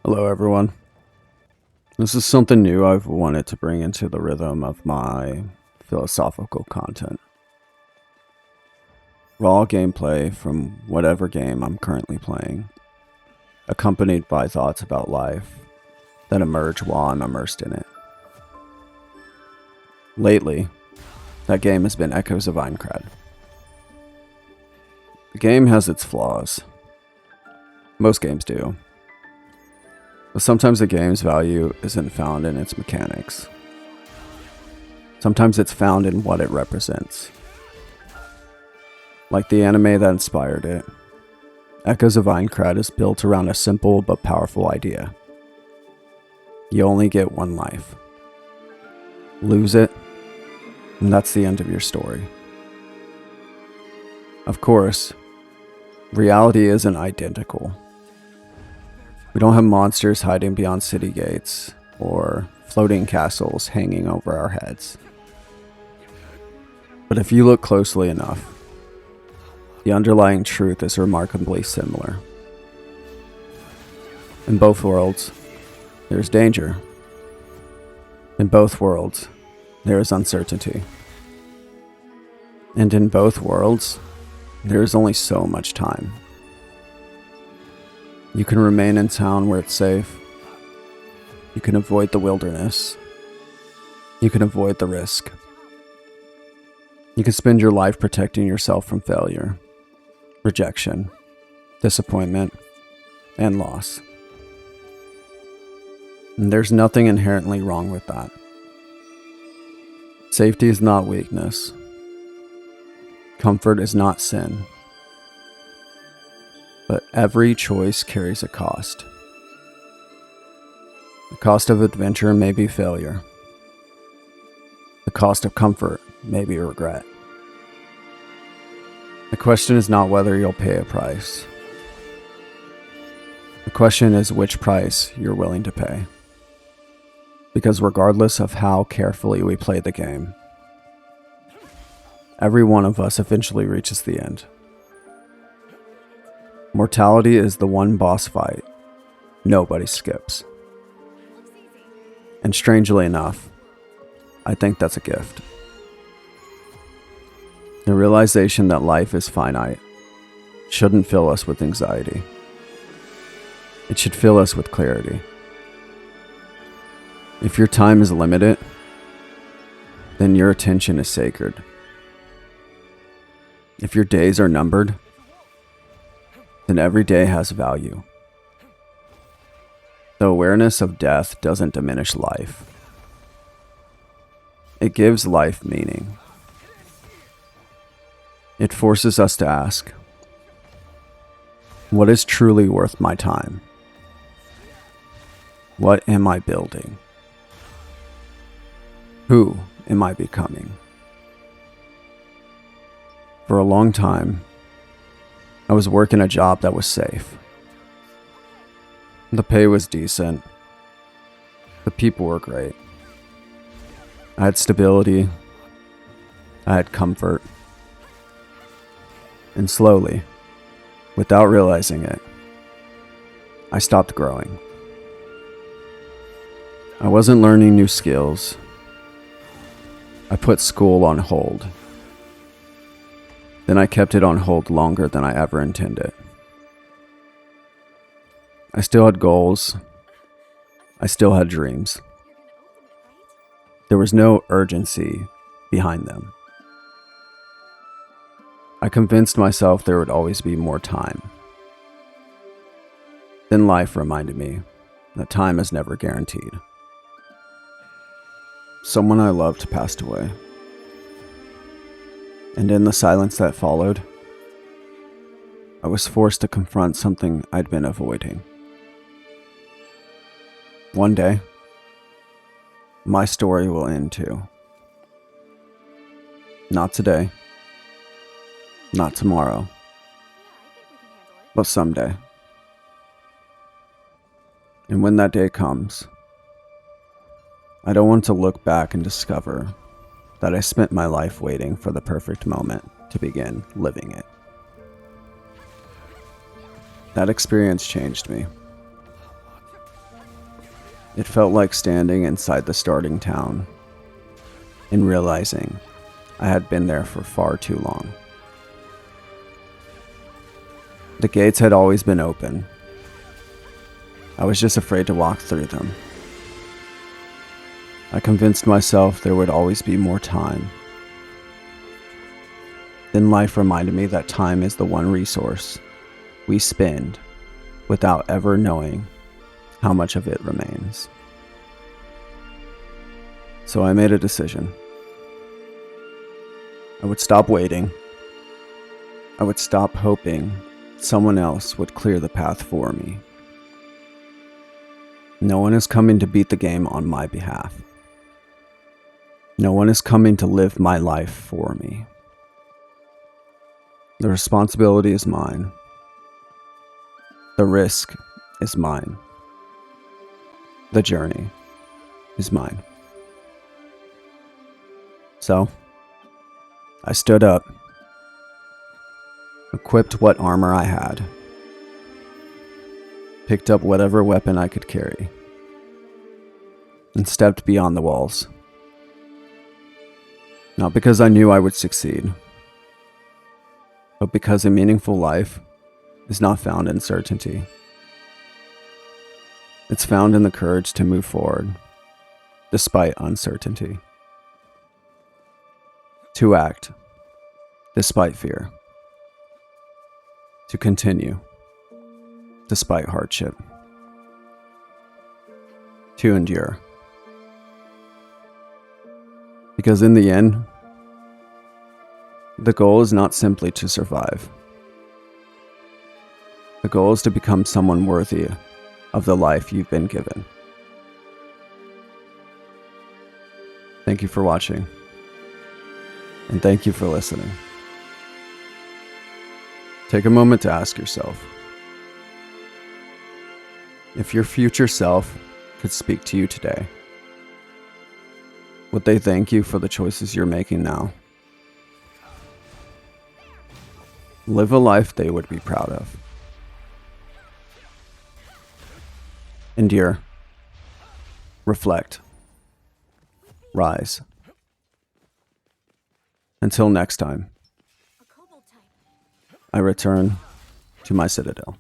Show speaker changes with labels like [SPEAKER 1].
[SPEAKER 1] Hello, everyone. This is something new I've wanted to bring into the rhythm of my philosophical content. Raw gameplay from whatever game I'm currently playing, accompanied by thoughts about life that emerge while I'm immersed in it. Lately, that game has been Echoes of Aincrad. The game has its flaws. Most games do. But sometimes the game's value isn't found in its mechanics. Sometimes it's found in what it represents. Like the anime that inspired it, Echoes of Aincrad is built around a simple but powerful idea. You only get one life. Lose it, and that's the end of your story. Of course, reality isn't identical. We don't have monsters hiding beyond city gates or floating castles hanging over our heads. But if you look closely enough, the underlying truth is remarkably similar. In both worlds, there is danger. In both worlds, there is uncertainty. And in both worlds, there is only so much time. You can remain in town where it's safe. You can avoid the wilderness. You can avoid the risk. You can spend your life protecting yourself from failure, rejection, disappointment, and loss. And there's nothing inherently wrong with that. Safety is not weakness. Comfort is not sin. But every choice carries a cost. The cost of adventure may be failure. The cost of comfort may be regret. The question is not whether you'll pay a price. The question is which price you're willing to pay. Because regardless of how carefully we play the game, every one of us eventually reaches the end. Mortality is the one boss fight nobody skips. And strangely enough, I think that's a gift. The realization that life is finite shouldn't fill us with anxiety. It should fill us with clarity. If your time is limited, then your attention is sacred. If your days are numbered, then every day has value. The awareness of death doesn't diminish life. It gives life meaning. It forces us to ask, what is truly worth my time? What am I building? Who am I becoming? For a long time, I was working a job that was safe. The pay was decent. The people were great. I had stability. I had comfort. And slowly, without realizing it, I stopped growing. I wasn't learning new skills. I put school on hold. Then I kept it on hold longer than I ever intended. I still had goals. I still had dreams. There was no urgency behind them. I convinced myself there would always be more time. Then life reminded me that time is never guaranteed. Someone I loved passed away. And in the silence that followed, I was forced to confront something I'd been avoiding. One day, my story will end too. Not today, not tomorrow, but someday. And when that day comes, I don't want to look back and discover that I spent my life waiting for the perfect moment to begin living it. That experience changed me. It felt like standing inside the starting town and realizing I had been there for far too long. The gates had always been open. I was just afraid to walk through them. I convinced myself there would always be more time. Then life reminded me that time is the one resource we spend without ever knowing how much of it remains. So I made a decision. I would stop waiting. I would stop hoping someone else would clear the path for me. No one is coming to beat the game on my behalf. No one is coming to live my life for me. The responsibility is mine. The risk is mine. The journey is mine. So, I stood up, equipped what armor I had, picked up whatever weapon I could carry, and stepped beyond the walls. Not because I knew I would succeed, but because a meaningful life is not found in certainty. It's found in the courage to move forward, despite uncertainty. To act, despite fear. To continue, despite hardship. To endure. Because in the end, the goal is not simply to survive. The goal is to become someone worthy of the life you've been given. Thank you for watching, and thank you for listening. Take a moment to ask yourself, if your future self could speak to you today, would they thank you for the choices you're making now? Live a life they would be proud of. Endure. Reflect. Rise. Until next time, I return to my citadel.